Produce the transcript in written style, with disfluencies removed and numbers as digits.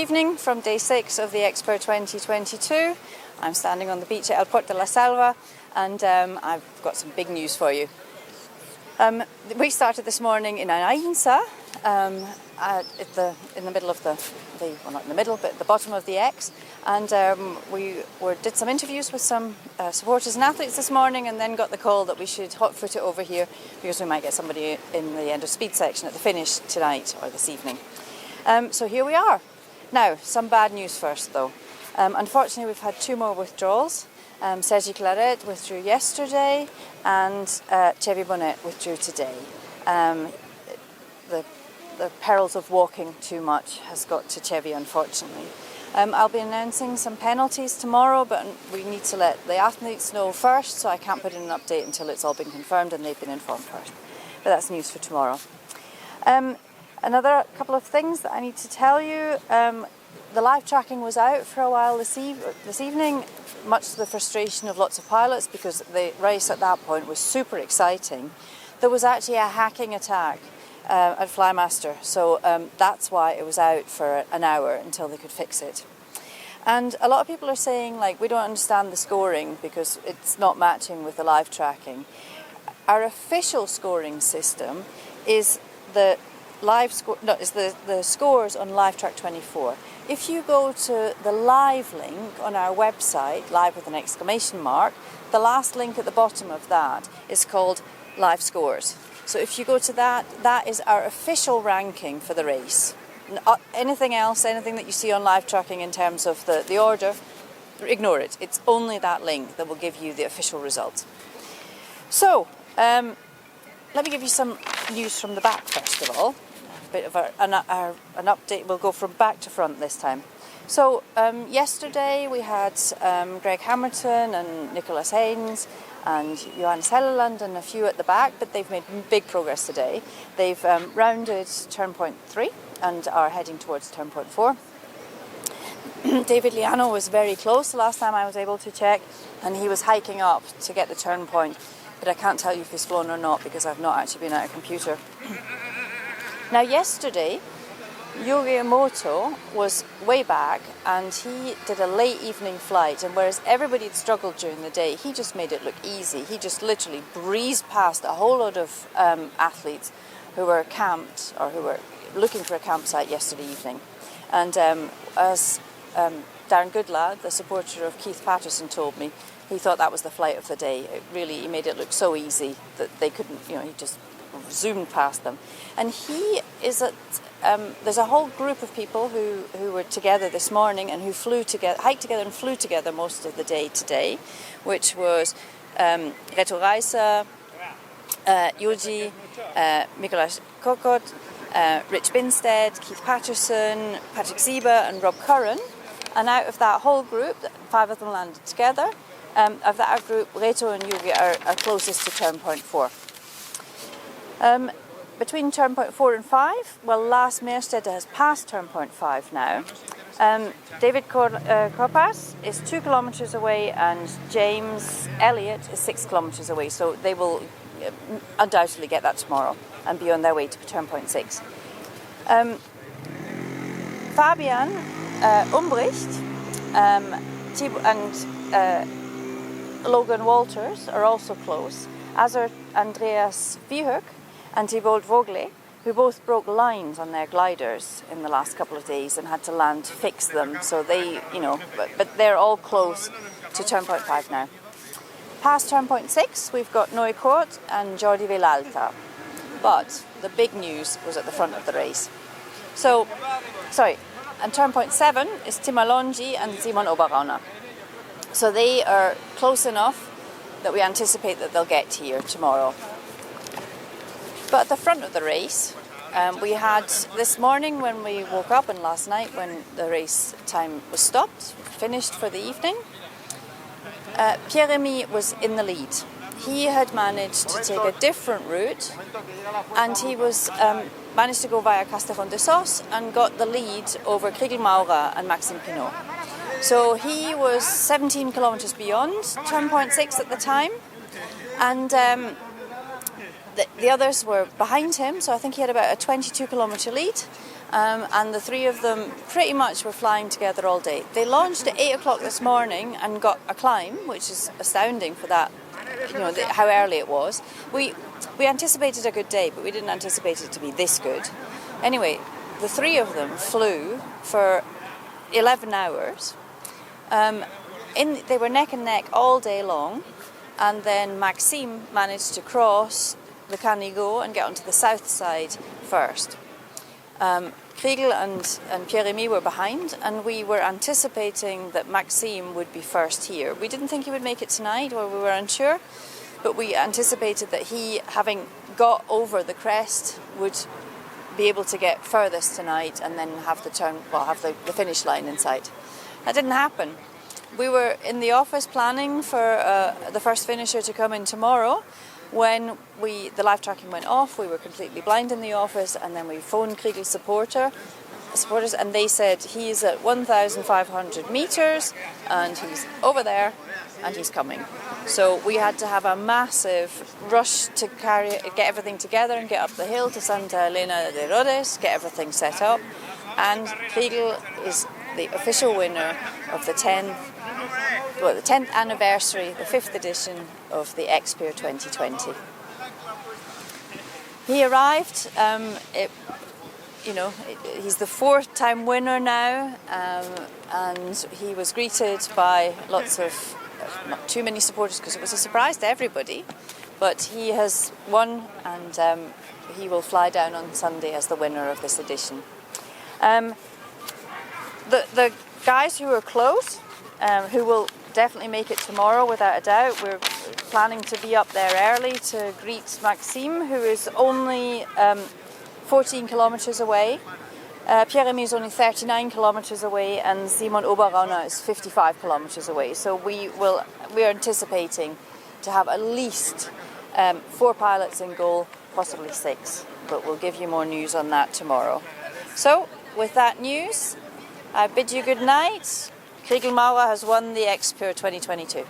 evening from day 6 of the X-Pyr 2022. I'm standing on the beach at El Port de la Selva, and I've got some big news for you. We started this morning in Ainsa, in the middle of well, not in the middle, but at the bottom of the X, and we did some interviews with some supporters and athletes this morning, and then got the call that we should hot-foot it over here because we might get somebody in the end of speed section at the finish tonight or this evening. So here we are. Now, some bad news first though. Unfortunately, we've had 2 more withdrawals. Sergi Claret withdrew yesterday, and Chevy Bonnet withdrew today. The perils of walking too much has got to Chevy, unfortunately. I'll be announcing some penalties tomorrow, but we need to let the athletes know first, so I can't put in an update until it's all been confirmed and they've been informed first. But that's news for tomorrow. Another couple of things that I need to tell you. The live tracking was out for a while this evening, much to the frustration of lots of pilots, because the race at that point was super exciting. There was actually a hacking attack at Flymaster, so that's why it was out for an hour until they could fix it. And a lot of people are saying, like, we don't understand the scoring because it's not matching with the live tracking. Our official scoring system is the scores on Live Track 24. If you go to the live link on our website, live with an exclamation mark, the last link at the bottom of that is called Live Scores. So if you go to that, that is our official ranking for the race. Anything else, anything that you see on live tracking in terms of the order, ignore it. It's only that link that will give you the official result. So, let me give you some news from the back first of all. A bit of an update. We'll go from back to front this time. So yesterday we had Greg Hamilton and Nicholas Haynes and Johannes Helleland and a few at the back, but they've made big progress today. They've rounded turn point 3 and are heading towards turn point 4. David Liano was very close the last time I was able to check, and he was hiking up to get the turn point, but I can't tell you if he's flown or not because I've not actually been at a computer. Now yesterday, Yugi Emoto was way back and he did a late evening flight, and whereas everybody had struggled during the day, he just made it look easy. He just literally breezed past a whole lot of athletes who were camped or who were looking for a campsite yesterday evening. And as Darren Goodlad, the supporter of Keith Patterson, told me, he thought that was the flight of the day. He made it look so easy that they couldn't, he just zoomed past them. And he is at, there's a whole group of people who were together this morning and who hiked together and flew together most of the day today, which was Reto Reiser, Yuji, Mikolas Kokot, Rich Binstead, Keith Patterson, Patrick Sieber and Rob Curran. And out of that whole group, 5 of them landed together. Of that group, Reto and Yugi are closest to turn point 4. Between turn point 4 and 5, well, Lars Meerstede has passed turn point 5 now. David Kopas is 2 kilometres away, and James Elliott is 6 kilometres away, so they will undoubtedly get that tomorrow and be on their way to turn point 6. Fabian Umbricht and Logan Walters are also close, as are Andreas Vihuk and Thibault Vogle, who both broke lines on their gliders in the last couple of days and had to land to fix them. So they, but they're all close to turn point 5 now. Past turn point 6, we've got Noé Court and Jordi Vilalta. But the big news was at the front of the race. And turn point 7 is Tim Alongi and Simon Oberrauner. So they are close enough that we anticipate that they'll get here tomorrow. But at the front of the race, we had this morning when we woke up, and last night when the race time was stopped, finished for the evening, Pierre-Rémy was in the lead. He had managed to take a different route, and he was managed to go via Castellón-de-Sos and got the lead over Chrigel Maurer and Maxime Pinot. So he was 17 kilometres beyond turn point 6 at the time, and the others were behind him, so I think he had about a 22 kilometre lead, and the three of them pretty much were flying together all day. They launched at 8 o'clock this morning and got a climb, which is astounding for that, how early it was. We anticipated a good day, but we didn't anticipate it to be this good. Anyway, the three of them flew for 11 hours. They were neck and neck all day long, and then Maxime managed to cross the Canigou and get onto the south side first. Chrigel and Pierre-Emile were behind, and we were anticipating that Maxime would be first here. We didn't think he would make it tonight, or we were unsure, but we anticipated that he, having got over the crest, would be able to get furthest tonight and then have the finish line in sight. That didn't happen. We were in the office planning for the first finisher to come in tomorrow. When the live tracking went off, we were completely blind in the office, and then we phoned Chrigel's supporters, and they said he's at 1,500 meters, and he's over there, and he's coming. So we had to have a massive rush to get everything together and get up the hill to Santa Elena de Rhodes, get everything set up, and Chrigel is the official winner of the 10th anniversary, the 5th edition of the X-Pyr 2020. He arrived, he's the 4th-time winner now, and he was greeted by lots of, not too many supporters because it was a surprise to everybody, but he has won, and he will fly down on Sunday as the winner of this edition. The guys who are close, who will definitely make it tomorrow without a doubt. We're planning to be up there early to greet Maxime, who is only 14 kilometres away. Pierre-Emile is only 39 kilometres away, and Simon Oberrauner is 55 kilometres away. So we are anticipating to have at least 4 pilots in goal, possibly 6. But we'll give you more news on that tomorrow. So with that news, I bid you good night. Chrigel Maurer has won the X-Pyr 2022.